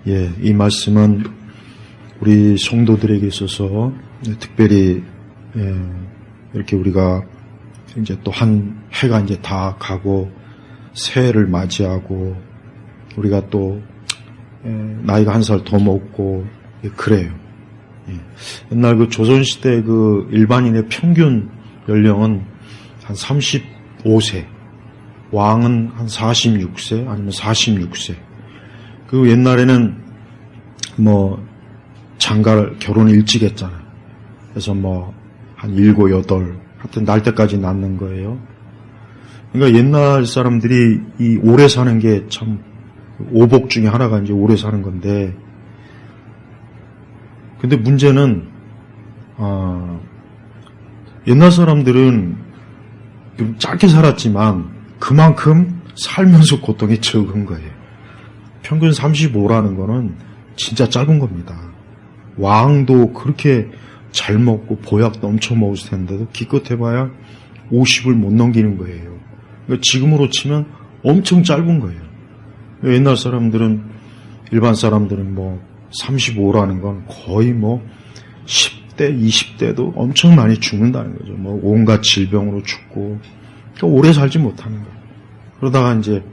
예, 이 말씀은 우리 성도들에게 있어서 특별히 이렇게 우리가 이제 또 한 해가 이제 다 가고 새해를 맞이하고 우리가 또 나이가 한 살 더 먹고 그래요. 예. 옛날 그 조선시대 그 일반인의 평균 연령은 한 35세, 왕은 한 46세 아니면 46세. 그 옛날에는 뭐 장가를 결혼 일찍 했잖아요. 그래서 뭐 한 7, 8 하여튼 날 때까지 낳는 거예요. 그러니까 옛날 사람들이 이 오래 사는 게 참 오복 중에 하나가 이제 오래 사는 건데, 근데 문제는 옛날 사람들은 좀 짧게 살았지만 그만큼 살면서 고통이 적은 거예요. 평균 35라는 거는 진짜 짧은 겁니다. 왕도 그렇게 잘 먹고 보약도 엄청 먹었을 텐데도 기껏해봐야 50을 못 넘기는 거예요. 그러니까 지금으로 치면 엄청 짧은 거예요. 옛날 사람들은, 일반 사람들은 뭐 35라는 건 거의 뭐 10대, 20대도 엄청 많이 죽는다는 거죠. 뭐 온갖 질병으로 죽고, 그러니까 오래 살지 못하는 거예요. 그러다가 이제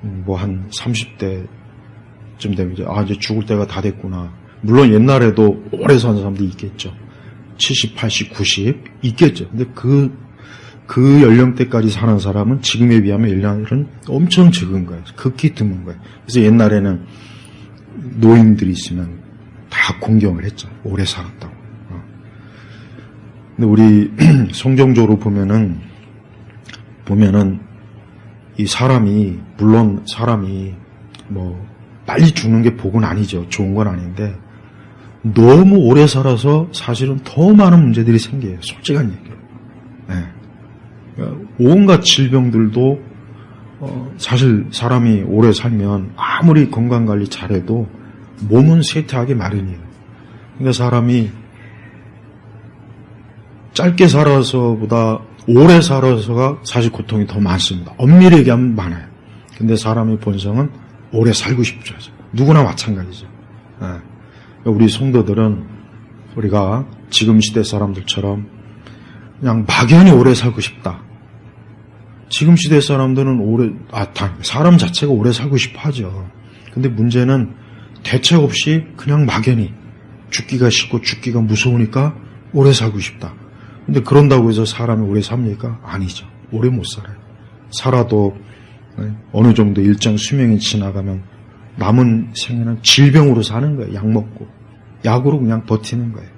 뭐 한 30대쯤 되면 이제 죽을 때가 다 됐구나. 물론 옛날에도 오래 사는 사람도 있겠죠. 70, 80, 90 있겠죠. 근데 그 연령대까지 사는 사람은 지금에 비하면 연령은 엄청 적은 거예요. 극히 드문 거예요. 그래서 옛날에는 노인들이 있으면 다 공경을 했죠. 오래 살았다고. 근데 우리 성경적으로 보면은 이 사람이, 물론 사람이 뭐 빨리 죽는 게 복은 아니죠. 좋은 건 아닌데 너무 오래 살아서 사실은 더 많은 문제들이 생겨요. 솔직한 얘기예요. 네. 온갖 질병들도 사실 사람이 오래 살면 아무리 건강관리 잘해도 몸은 쇠퇴하기 마련이에요. 그러니까 사람이 짧게 살아서보다 오래 살아서가 사실 고통이 더 많습니다. 엄밀히 얘기하면 많아요. 근데 사람의 본성은 오래 살고 싶죠. 누구나 마찬가지죠. 네. 우리 성도들은 우리가 지금 시대 사람들처럼 그냥 막연히 오래 살고 싶다. 지금 시대 사람들은 사람 자체가 오래 살고 싶어 하죠. 근데 문제는 대책 없이 그냥 막연히 죽기가 싫고 죽기가 무서우니까 오래 살고 싶다. 근데 그런다고 해서 사람이 오래 삽니까? 아니죠. 오래 못 살아요. 살아도 어느 정도 일정 수명이 지나가면 남은 생애는 질병으로 사는 거예요. 약 먹고. 약으로 그냥 버티는 거예요.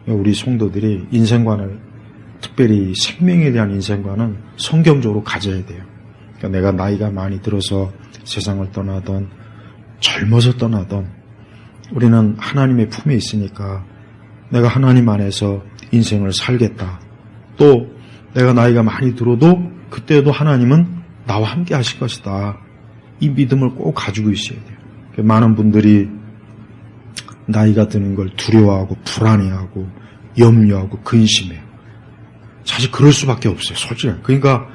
우리 성도들이 인생관을, 특별히 생명에 대한 인생관은 성경적으로 가져야 돼요. 그러니까 내가 나이가 많이 들어서 세상을 떠나던, 젊어서 떠나던, 우리는 하나님의 품에 있으니까 내가 하나님 안에서 인생을 살겠다. 또 내가 나이가 많이 들어도 그때도 하나님은 나와 함께 하실 것이다. 이 믿음을 꼭 가지고 있어야 돼요. 많은 분들이 나이가 드는 걸 두려워하고 불안해하고 염려하고 근심해요. 사실 그럴 수밖에 없어요. 솔직히. 그러니까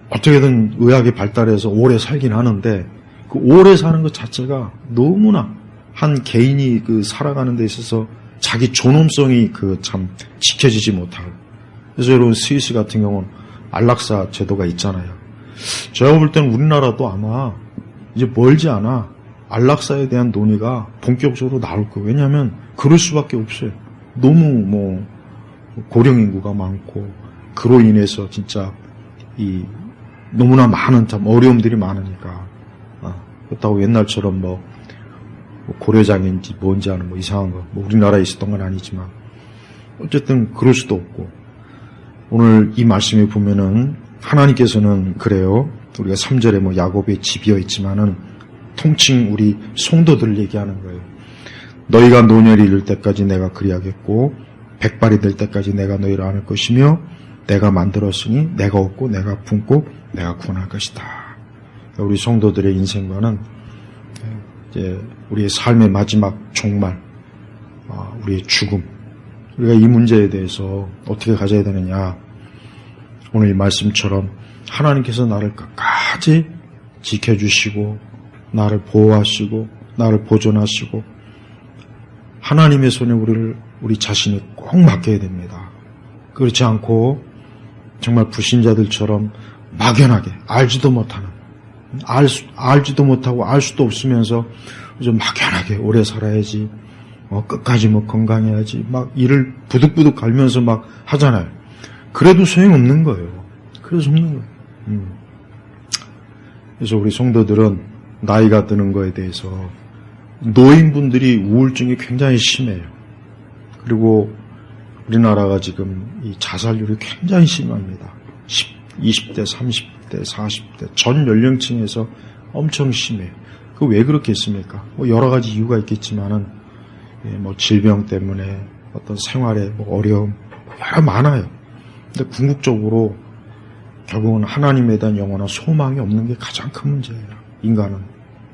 어떻게든 의학이 발달해서 오래 살긴 하는데 그 오래 사는 것 자체가 너무나 한 개인이 그 살아가는 데 있어서 자기 존엄성이 참 지켜지지 못하고. 그래서 여러분 스위스 같은 경우는 안락사 제도가 있잖아요. 제가 볼 때는 우리나라도 아마 이제 멀지 않아 안락사에 대한 논의가 본격적으로 나올 거예요. 왜냐하면 그럴 수밖에 없어요. 너무 뭐 고령 인구가 많고 그로 인해서 진짜 너무나 많은 참 어려움들이 많으니까 그렇다고 옛날처럼 뭐 고려장애인지 뭔지 아는 뭐 이상한 거 뭐 우리나라에 있었던 건 아니지만 어쨌든 그럴 수도 없고 오늘 이 말씀에 보면은 하나님께서는 그래요. 우리가 3절에 뭐 야곱의 집이여 있지만은 통칭 우리 성도들을 얘기하는 거예요. 너희가 노년이 이를 때까지 내가 그리하겠고 백발이 될 때까지 내가 너희를 안을 것이며 내가 만들었으니 내가 얻고 내가 품고 내가 구원할 것이다. 우리 성도들의 인생과는 이제 우리의 삶의 마지막 종말, 우리의 죽음, 우리가 이 문제에 대해서 어떻게 가져야 되느냐. 오늘 이 말씀처럼 하나님께서 나를 끝까지 지켜주시고 나를 보호하시고 나를 보존하시고 하나님의 손에 우리 자신이 꼭 맡겨야 됩니다. 그렇지 않고 정말 불신자들처럼 막연하게 알지도 못하는 알지도 못하고 알 수도 없으면서 좀 막연하게 오래 살아야지 끝까지 건강해야지 막 이를 부득부득 갈면서 막 하잖아요. 그래도 소용없는 거예요. 그래서 없는 거예요. 그래서 우리 성도들은 나이가 드는 거에 대해서 노인분들이 우울증이 굉장히 심해요. 그리고 우리나라가 지금 이 자살률이 굉장히 심합니다. 20대, 30대, 40대 전 연령층에서 엄청 심해요. 그 왜 그렇겠습니까? 여러 가지 이유가 있겠지만은 질병 때문에 어떤 생활의 어려움 여러 많아요. 근데 궁극적으로 결국은 하나님에 대한 영원한 소망이 없는 게 가장 큰 문제예요. 인간은.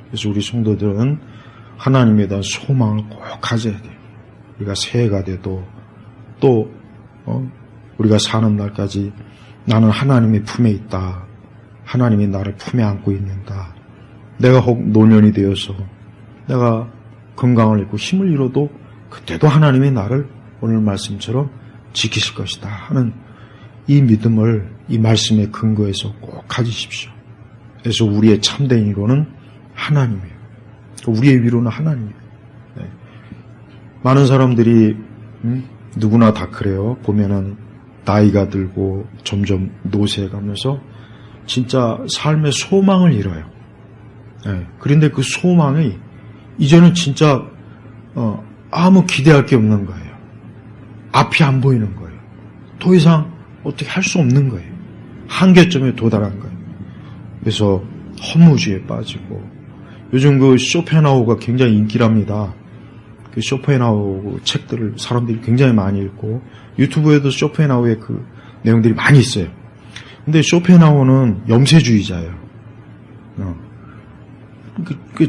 그래서 우리 성도들은 하나님에 대한 소망을 꼭 가져야 돼요. 우리가 새해가 돼도 또 우리가 사는 날까지 나는 하나님의 품에 있다. 하나님이 나를 품에 안고 있는다. 내가 혹 노년이 되어서 내가 건강을 잃고 힘을 잃어도 그때도 하나님이 나를 오늘 말씀처럼 지키실 것이다 하는 이 믿음을 이 말씀의 근거에서 꼭 가지십시오. 그래서 우리의 참된 위로는 하나님이에요. 우리의 위로는 하나님이에요. 네. 많은 사람들이 누구나 다 그래요. 보면은 나이가 들고 점점 노쇠해 가면서 진짜 삶의 소망을 잃어요. 네. 그런데 그 소망이 이제는 진짜 아무 기대할 게 없는 거예요. 앞이 안 보이는 거예요. 더 이상 어떻게 할 수 없는 거예요. 한계점에 도달한 거예요. 그래서 허무주의에 빠지고 요즘 그 쇼펜하우가 굉장히 인기랍니다. 그 쇼펜하우 책들을 사람들이 굉장히 많이 읽고 유튜브에도 쇼펜하우의 그 내용들이 많이 있어요. 근데 쇼펜하우는 염세주의자예요.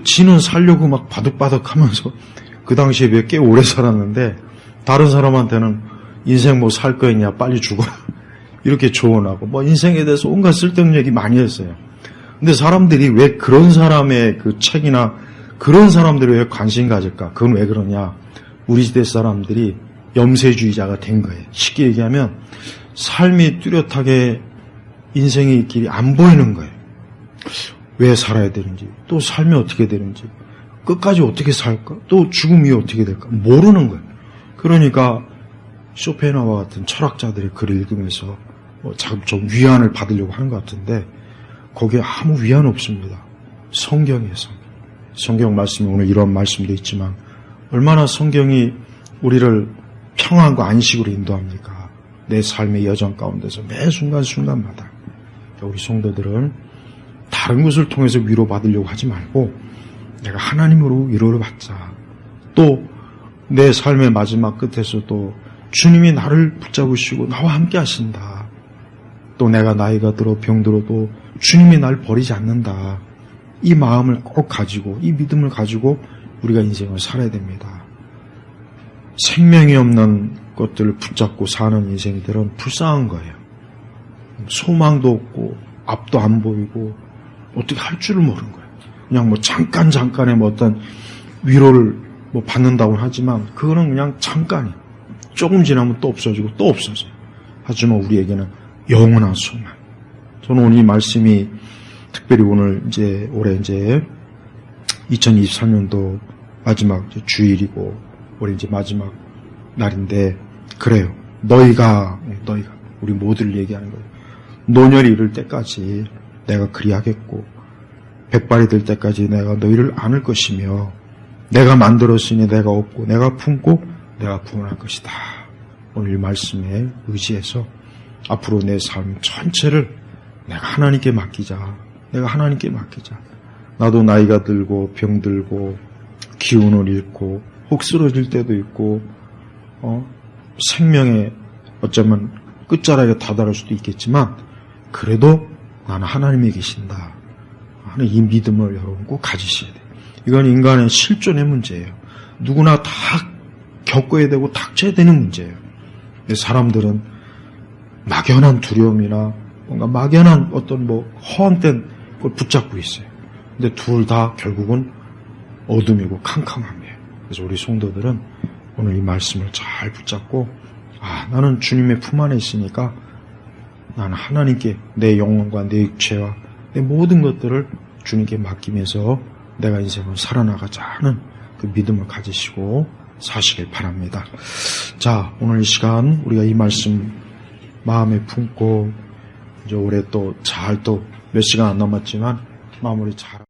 지는 살려고 막 바득바득 하면서 그 당시에 비해 꽤 오래 살았는데 다른 사람한테는 인생 뭐 살 거 있냐 빨리 죽어라 이렇게 조언하고 인생에 대해서 온갖 쓸데없는 얘기 많이 했어요. 근데 사람들이 왜 그런 사람의 그 책이나 그런 사람들이 왜 관심 가질까? 그건 왜 그러냐? 우리 시대 사람들이 염세주의자가 된 거예요. 쉽게 얘기하면 삶이 뚜렷하게 인생의 길이 안 보이는 거예요. 왜 살아야 되는지, 또 삶이 어떻게 되는지, 끝까지 어떻게 살까, 또 죽음이 어떻게 될까 모르는 거예요. 그러니까 쇼펜하우와 같은 철학자들의 글을 읽으면서 좀 위안을 받으려고 하는 것 같은데 거기에 아무 위안 없습니다. 성경에서. 성경 말씀이 오늘 이런 말씀도 있지만 얼마나 성경이 우리를 평안과 안식으로 인도합니까? 내 삶의 여정 가운데서 매 순간순간마다. 우리 성도들은 다른 것을 통해서 위로받으려고 하지 말고 내가 하나님으로 위로를 받자. 또 내 삶의 마지막 끝에서도 주님이 나를 붙잡으시고 나와 함께 하신다. 또 내가 나이가 들어 병들어도 주님이 날 버리지 않는다. 이 마음을 꼭 가지고 이 믿음을 가지고 우리가 인생을 살아야 됩니다. 생명이 없는 것들을 붙잡고 사는 인생들은 불쌍한 거예요. 소망도 없고 앞도 안 보이고 어떻게 할 줄을 모르는 거예요. 그냥 잠깐의 어떤 위로를 받는다고 하지만 그거는 그냥 잠깐이에요. 조금 지나면 또 없어지고 또 없어져요. 하지만 우리에게는 영원한 소망. 저는 오늘 이 말씀이 특별히 오늘 올해 2023년도 마지막 주일이고 올해 마지막 날인데 그래요. 너희가 우리 모두를 얘기하는 거예요. 노년이 이를 때까지 내가 그리하겠고 백발이 될 때까지 내가 너희를 안을 것이며 내가 만들었으니 내가 얻고 내가 품고 내가 구원할 것이다. 오늘 이 말씀에 의지해서 앞으로 내 삶 전체를 내가 하나님께 맡기자. 내가 하나님께 맡기자. 나도 나이가 들고 병들고 기운을 잃고 혹 쓰러질 때도 있고 생명의 어쩌면 끝자락에 다다를 수도 있겠지만 그래도 나는 하나님이 계신다 하는 이 믿음을 여러분 꼭 가지셔야 돼요. 이건 인간의 실존의 문제예요. 누구나 다 겪어야 되고 닥쳐야 되는 문제예요. 근데 사람들은 막연한 두려움이나 뭔가 막연한 어떤 허황된 걸 붙잡고 있어요. 근데 둘 다 결국은 어둠이고 캄캄함이에요. 그래서 우리 성도들은 오늘 이 말씀을 잘 붙잡고, 나는 주님의 품 안에 있으니까 나는 하나님께 내 영혼과 내 육체와 내 모든 것들을 주님께 맡기면서 내가 인생을 살아나가자 하는 그 믿음을 가지시고 사시길 바랍니다. 자, 오늘 이 시간 우리가 이 말씀 마음에 품고 이제 올해 또 잘 또 몇 시간 안 남았지만 마무리 잘